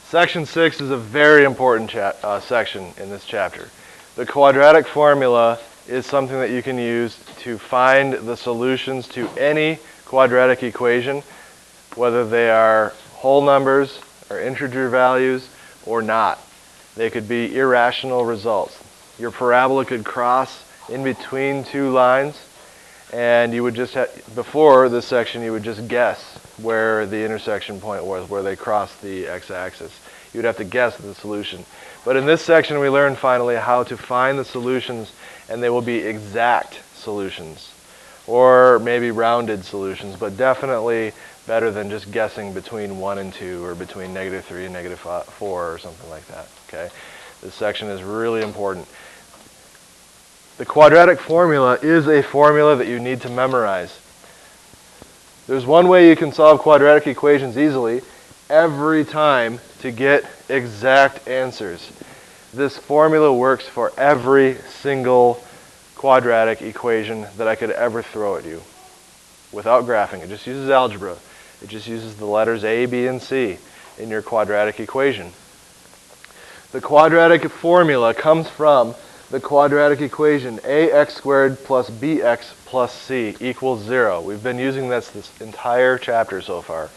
Section 6 is a very important section in this chapter. The quadratic formula is something that you can use to find the solutions to any quadratic equation, whether they are whole numbers or integer values or not. They could be irrational results. Your parabola could cross in between two lines, and you would just before this section you would just guess where the intersection point was, where they crossed the x-axis. You would have to guess the solution. But in this section we learn finally how to find the solutions, and they will be exact solutions, or maybe rounded solutions, but definitely better than just guessing between 1 and 2 or between -3 and -4 or something like that. Okay? This section is really important. The quadratic formula is a formula that you need to memorize. There's one way you can solve quadratic equations easily every time to get exact answers. This formula works for every single quadratic equation that I could ever throw at you without graphing. It just uses algebra. It just uses the letters A, B, and C in your quadratic equation. The quadratic formula comes from the quadratic equation ax squared plus bx plus c equals 0. We've been using this entire chapter so far,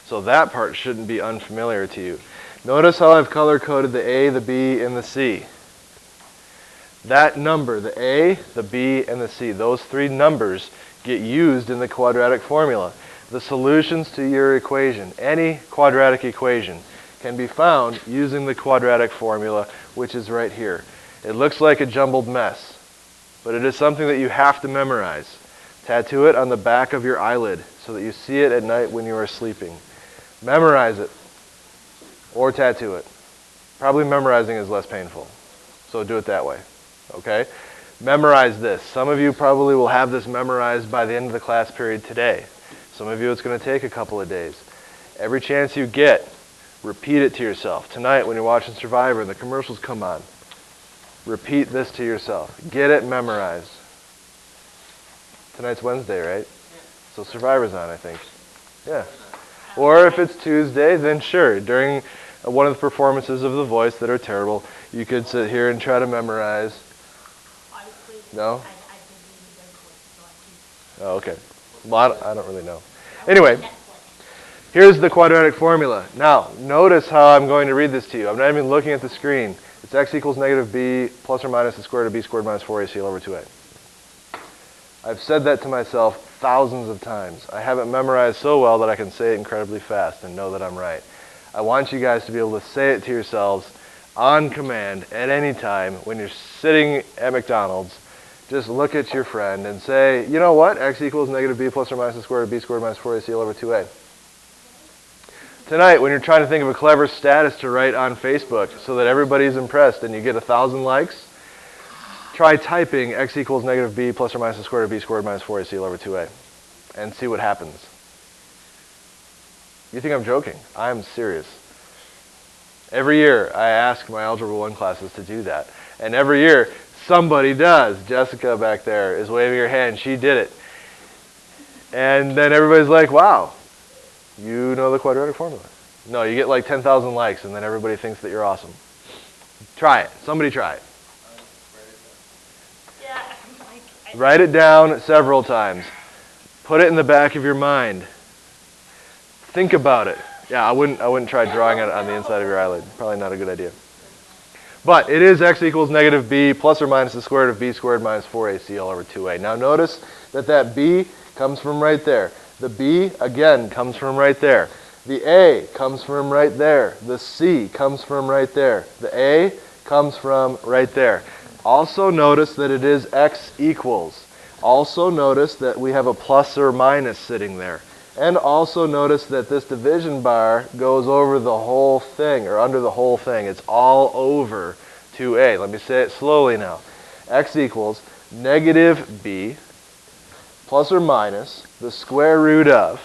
so that part shouldn't be unfamiliar to you. Notice how I've color-coded the a, the b, and the c. That number, the a, the b, and the c, those three numbers get used in the quadratic formula. The solutions to your equation, any quadratic equation, can be found using the quadratic formula, which is right here. It looks like a jumbled mess, but it is something that you have to memorize. Tattoo it on the back of your eyelid so that you see it at night when you are sleeping. Memorize it, or tattoo it. Probably memorizing is less painful, so do it that way. Okay? Memorize this. Some of you probably will have this memorized by the end of the class period today. Some of you it's going to take a couple of days. Every chance you get, repeat it to yourself. Tonight when you're watching Survivor and the commercials come on, repeat this to yourself. Get it memorized. Tonight's Wednesday, right? So Survivor's on, I think. Yeah. Or if it's Tuesday, then sure. During one of the performances of The Voice that are terrible, you could sit here and try to memorize. No? Oh, okay. Well, I don't really know. Anyway, here's the quadratic formula. Now, notice how I'm going to read this to you. I'm not even looking at the screen. It's x equals negative b plus or minus the square root of b squared minus 4ac all over 2a. I've said that to myself thousands of times. I have it memorized so well that I can say it incredibly fast and know that I'm right. I want you guys to be able to say it to yourselves on command at any time when you're sitting at McDonald's. Just look at your friend and say, you know what? X equals negative b plus or minus the square root of b squared minus 4ac all over 2a. Tonight, when you're trying to think of a clever status to write on Facebook so that everybody's impressed and you get 1,000 likes, try typing x equals negative b plus or minus the square root of b squared minus 4ac all over 2a and see what happens. You think I'm joking? I'm serious. Every year, I ask my Algebra 1 classes to do that. And every year, somebody does. Jessica back there is waving her hand. She did it. And then everybody's like, wow, you know the quadratic formula. No, you get like 10,000 likes, and then everybody thinks that you're awesome. Try it. Somebody try it. Write it down several times. Put it in the back of your mind. Think about it. Yeah, I wouldn't try drawing it on the inside of your eyelid. Probably not a good idea. But it is x equals negative b plus or minus the square root of b squared minus 4ac all over 2a. Now notice that that b comes from right there. The b, again, comes from right there. The a comes from right there. The c comes from right there. The a comes from right there. Also notice that it is x equals. Also notice that we have a plus or minus sitting there. And also notice that this division bar goes over the whole thing, or under the whole thing. It's all over 2a. Let me say it slowly now. X equals negative b plus or minus the square root of.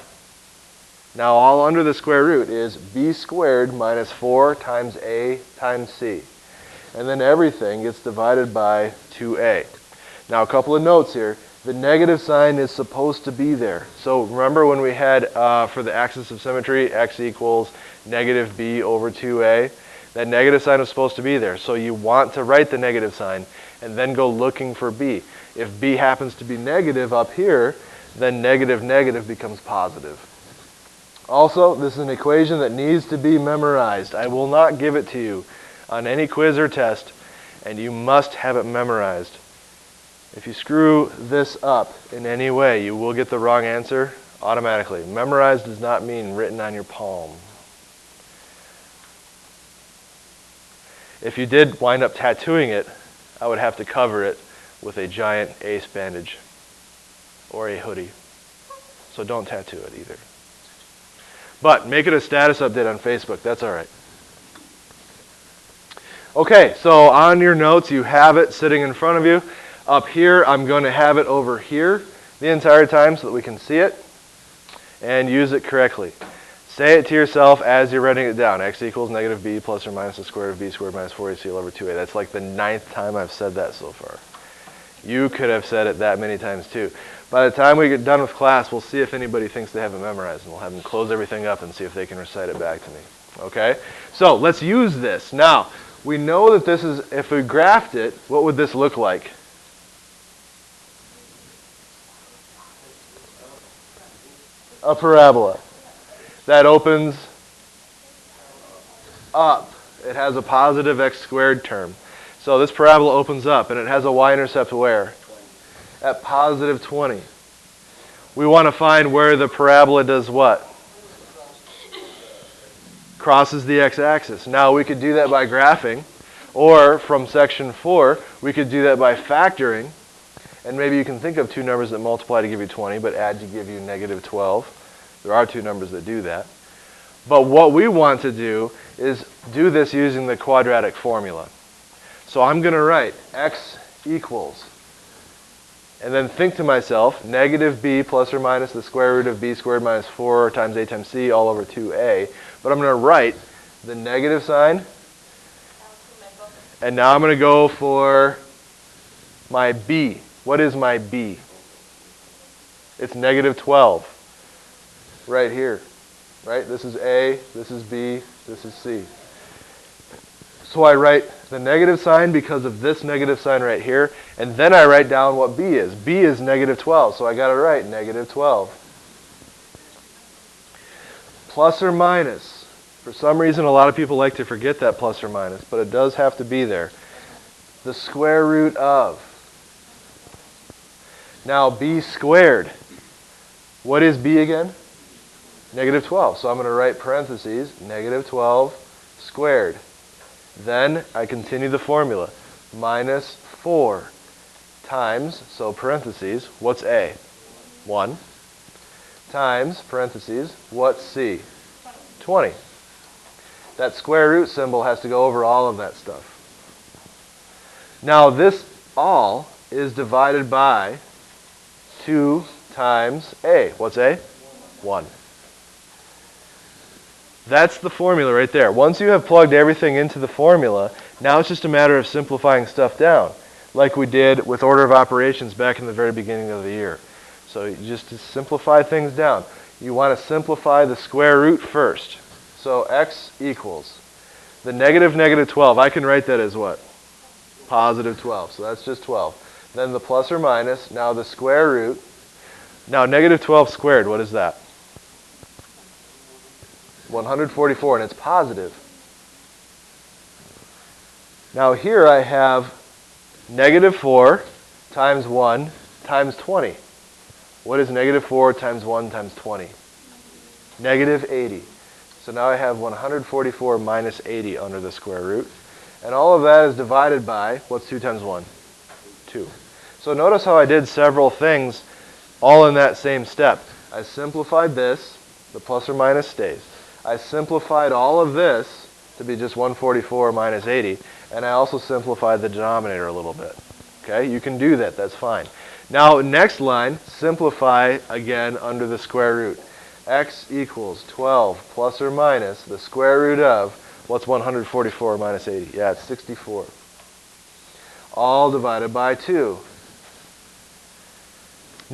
Now all under the square root is b squared minus 4 times a times c. And then everything gets divided by 2a. Now a couple of notes here. The negative sign is supposed to be there. So remember when we had, for the axis of symmetry, x equals negative b over 2a? That negative sign is supposed to be there. So you want to write the negative sign and then go looking for b. If b happens to be negative up here, then negative negative becomes positive. Also, this is an equation that needs to be memorized. I will not give it to you on any quiz or test, and you must have it memorized. If you screw this up in any way, you will get the wrong answer automatically. Memorized does not mean written on your palm. If you did wind up tattooing it, I would have to cover it with a giant ace bandage or a hoodie. So don't tattoo it either. But make it a status update on Facebook. That's all right. Okay, so on your notes, you have it sitting in front of you. Up here, I'm going to have it over here the entire time so that we can see it and use it correctly. Say it to yourself as you're writing it down. X equals negative b plus or minus the square root of b squared minus 4ac all over 2a. That's like the 9th time I've said that so far. You could have said it that many times too. By the time we get done with class, we'll see if anybody thinks they have it memorized, and we'll have them close everything up and see if they can recite it back to me. Okay? So let's use this. Now, we know that this is, if we graphed it, what would this look like? A parabola that opens up. It has a positive x squared term. So this parabola opens up, and it has a y-intercept where? At positive 20. We want to find where the parabola does what? Crosses the x-axis. Now we could do that by graphing, or from section 4, we could do that by factoring. And maybe you can think of two numbers that multiply to give you 20, but add to give you negative 12. There are two numbers that do that. But what we want to do is do this using the quadratic formula. So I'm going to write x equals, and then think to myself, negative b plus or minus the square root of b squared minus 4 times a times c all over 2a. But I'm going to write the negative sign, and now I'm going to go for my b. What is my b? It's negative 12. Right here. Right? This is A, this is B, this is C. So I write the negative sign because of this negative sign right here, and then I write down what B is. B is negative 12, so I got to write negative 12. Plus or minus. For some reason, a lot of people like to forget that plus or minus, but it does have to be there. The square root of. Now, b squared. What is b again? Negative 12. So I'm going to write parentheses, negative 12 squared. Then I continue the formula. Minus 4 times, so parentheses, what's a? 1. Times, parentheses, what's c? 20. That square root symbol has to go over all of that stuff. Now this all is divided by 2 times a. What's a? 1. That's the formula right there. Once you have plugged everything into the formula, now it's just a matter of simplifying stuff down, like we did with order of operations back in the very beginning of the year. So you just to simplify things down, you want to simplify the square root first. So x equals the negative 12. I can write that as what? Positive 12. So that's just 12. Then the plus or minus. Now the square root. Now negative 12 squared, what is that? 144, and it's positive. Now here I have negative 4 times 1 times 20. What is negative 4 times 1 times 20? Negative 80. So now I have 144 minus 80 under the square root. And all of that is divided by, what's 2 times 1? 2. So notice how I did several things all in that same step. I simplified this, the plus or minus stays. I simplified all of this to be just 144 minus 80, and I also simplified the denominator a little bit. Okay, you can do that, that's fine. Now, next line, simplify again under the square root. X equals 12 plus or minus the square root of, what's 144 minus 80? Yeah, it's 64. All divided by 2.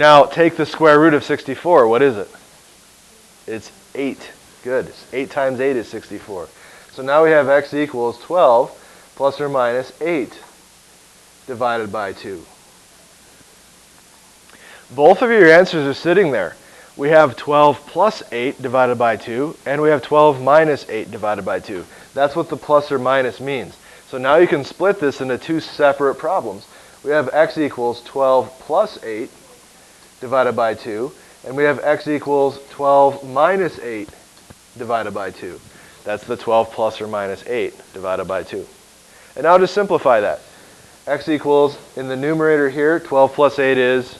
Now take the square root of 64. What is it? It's 8. Good. 8 times 8 is 64. So now we have x equals 12 plus or minus 8 divided by 2. Both of your answers are sitting there. We have 12 plus 8 divided by 2, and we have 12 minus 8 divided by 2. That's what the plus or minus means. So now you can split this into two separate problems. We have x equals 12 plus 8 divided by 2, and we have x equals 12 minus 8 divided by 2. That's the 12 plus or minus 8 divided by 2. And now just simplify that. X equals, in the numerator here, 12 plus 8 is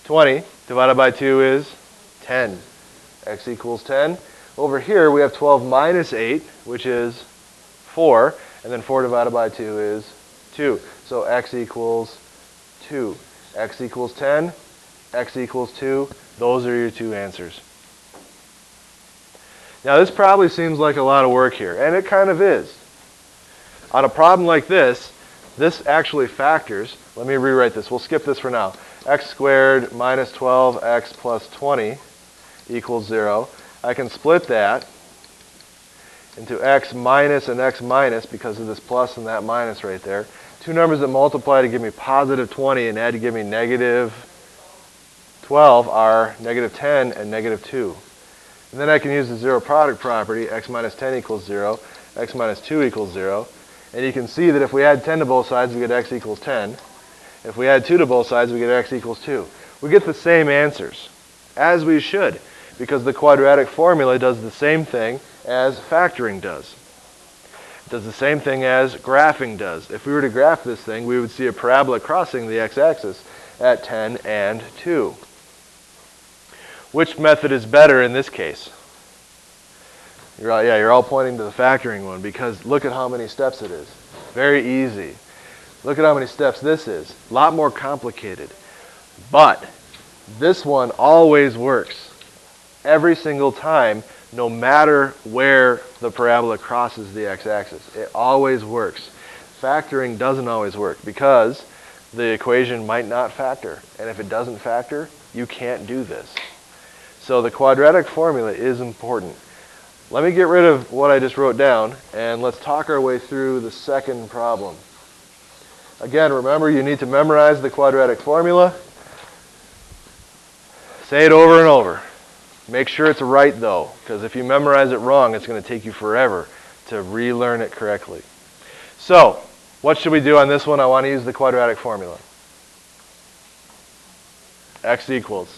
20, divided by 2 is 10. X equals 10. Over here we have 12 minus 8, which is 4, and then 4 divided by 2 is 2. So x equals 2. X equals 10, x equals 2. Those are your two answers. Now this probably seems like a lot of work here, and it kind of is. On a problem like this actually factors. Let me rewrite this. We'll skip this for now. X squared minus 12x plus 20 equals 0. I can split that into x minus and x minus because of this plus and that minus right there. Two numbers that multiply to give me positive 20 and add to give me negative 12 are negative 10 and negative 2. And then I can use the zero product property. X minus 10 equals 0. X minus 2 equals 0. And you can see that if we add 10 to both sides, we get x equals 10. If we add 2 to both sides, we get x equals 2. We get the same answers, as we should, because the quadratic formula does the same thing as factoring does. It does the same thing as graphing does. If we were to graph this thing, we would see a parabola crossing the x-axis at 10 and 2. Which method is better in this case? You're all pointing to the factoring one because look at how many steps it is. Very easy. Look at how many steps this is. A lot more complicated. But this one always works. Every single time, no matter where the parabola crosses the x-axis. It always works. Factoring doesn't always work because the equation might not factor. And if it doesn't factor, you can't do this. So the quadratic formula is important. Let me get rid of what I just wrote down, and let's talk our way through the second problem. Again, remember, you need to memorize the quadratic formula. Say it over and over. Make sure it's right, though, because if you memorize it wrong, it's going to take you forever to relearn it correctly. So, what should we do on this one? I want to use the quadratic formula. X equals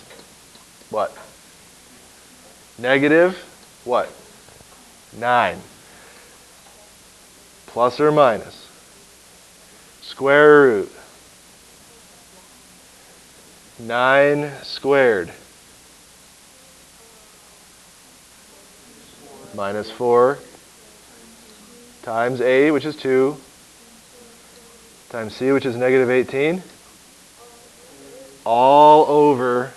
what? Negative what? 9 plus or minus square root 9 squared minus 4 times A, which is 2, times C, which is negative 18, all over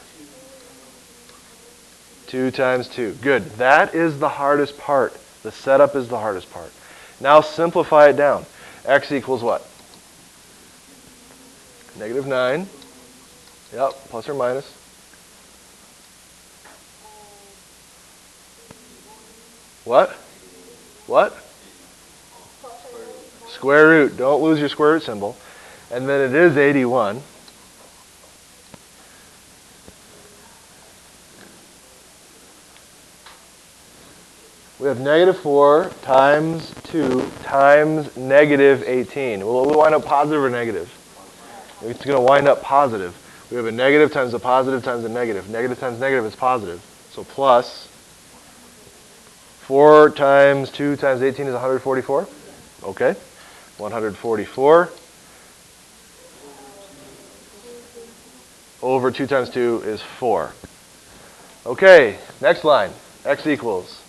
2 times 2. Good. That is the hardest part. The setup is the hardest part. Now simplify it down. X equals what? Negative 9. Yep, plus or minus. What? What? Square root. Don't lose your square root symbol. And then it is 81. We have negative 4 times 2 times negative 18. Will it wind up positive or negative? It's going to wind up positive. We have a negative times a positive times a negative. Negative times negative is positive. So plus 4 times 2 times 18 is 144. Okay. 144 over 2 times 2 is 4. Okay, next line. X equals.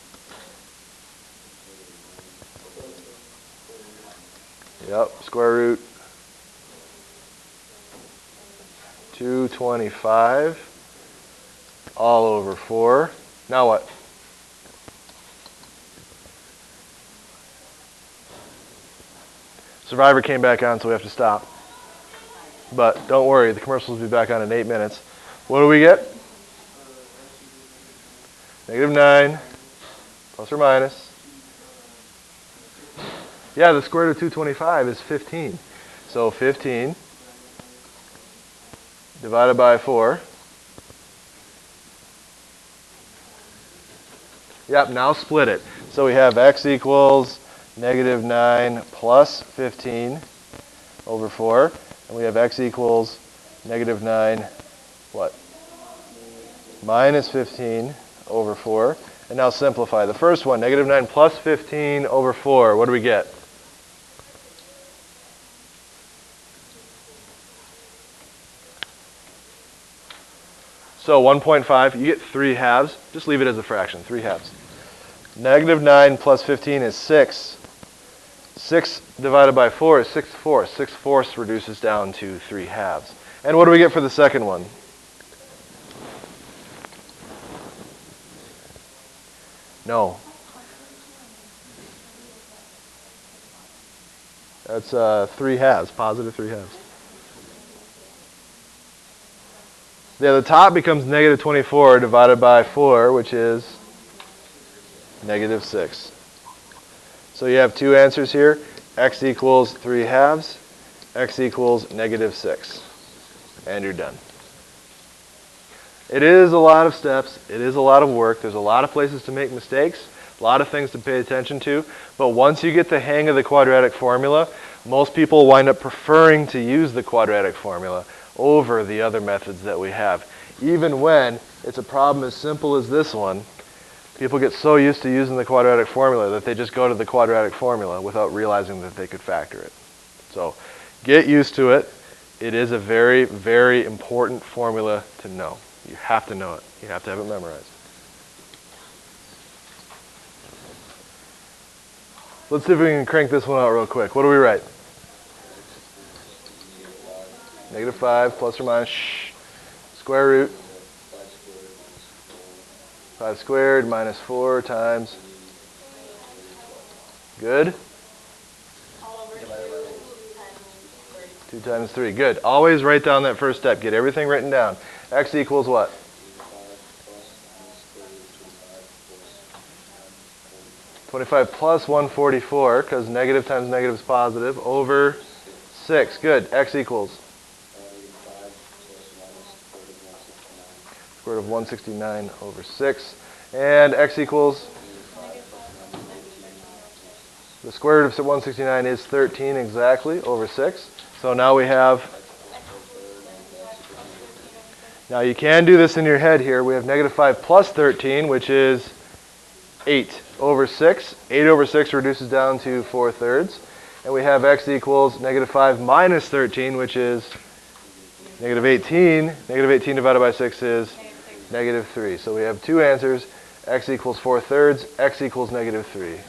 Yep, square root 225 all over 4. Now what? Survivor came back on, so we have to stop. But don't worry, the commercials will be back on in 8 minutes. What do we get? -9, plus or minus. Yeah, the square root of 225 is 15. So 15 divided by 4. Yep, now split it. So we have x equals -9 plus 15 over 4. And we have x equals -9, what? Minus 15 over 4. And now simplify. The first one, -9 plus 15 over 4. What do we get? So 1.5, you get 3 halves. Just leave it as a fraction, 3 halves. -9 plus 15 is 6. 6 divided by 4 is 6/4. 6/4 reduces down to 3 halves. And what do we get for the second one? No. That's 3 halves, positive 3 halves. Yeah, the top becomes -24 divided by 4, which is -6. So you have 2 answers here. X equals 3 halves. X equals -6. And you're done. It is a lot of steps. It is a lot of work. There's a lot of places to make mistakes, a lot of things to pay attention to. But once you get the hang of the quadratic formula, most people wind up preferring to use the quadratic formula over the other methods that we have. Even when it's a problem as simple as this one, people get so used to using the quadratic formula that they just go to the quadratic formula without realizing that they could factor it. So get used to it. It is a very, very important formula to know. You have to know it. You have to have it memorized. Let's see if we can crank this one out real quick. What do we write? -5 plus or minus, square root 5 squared minus 4 times, good? 2 times 3, good. Always write down that first step. Get everything written down. X equals what? 25 plus 144, because negative times negative is positive, over 6. Good. X equals? Square root of 169 over 6. And x equals? The square root of 169 is 13 exactly, over 6. So now we have, now you can do this in your head here. We have -5 plus 13, which is 8 over 6. 8 over 6 reduces down to 4/3. And we have x equals -5 minus 13, which is -18. -18 divided by 6 is -3. So we have 2 answers. X equals 4/3. X equals -3.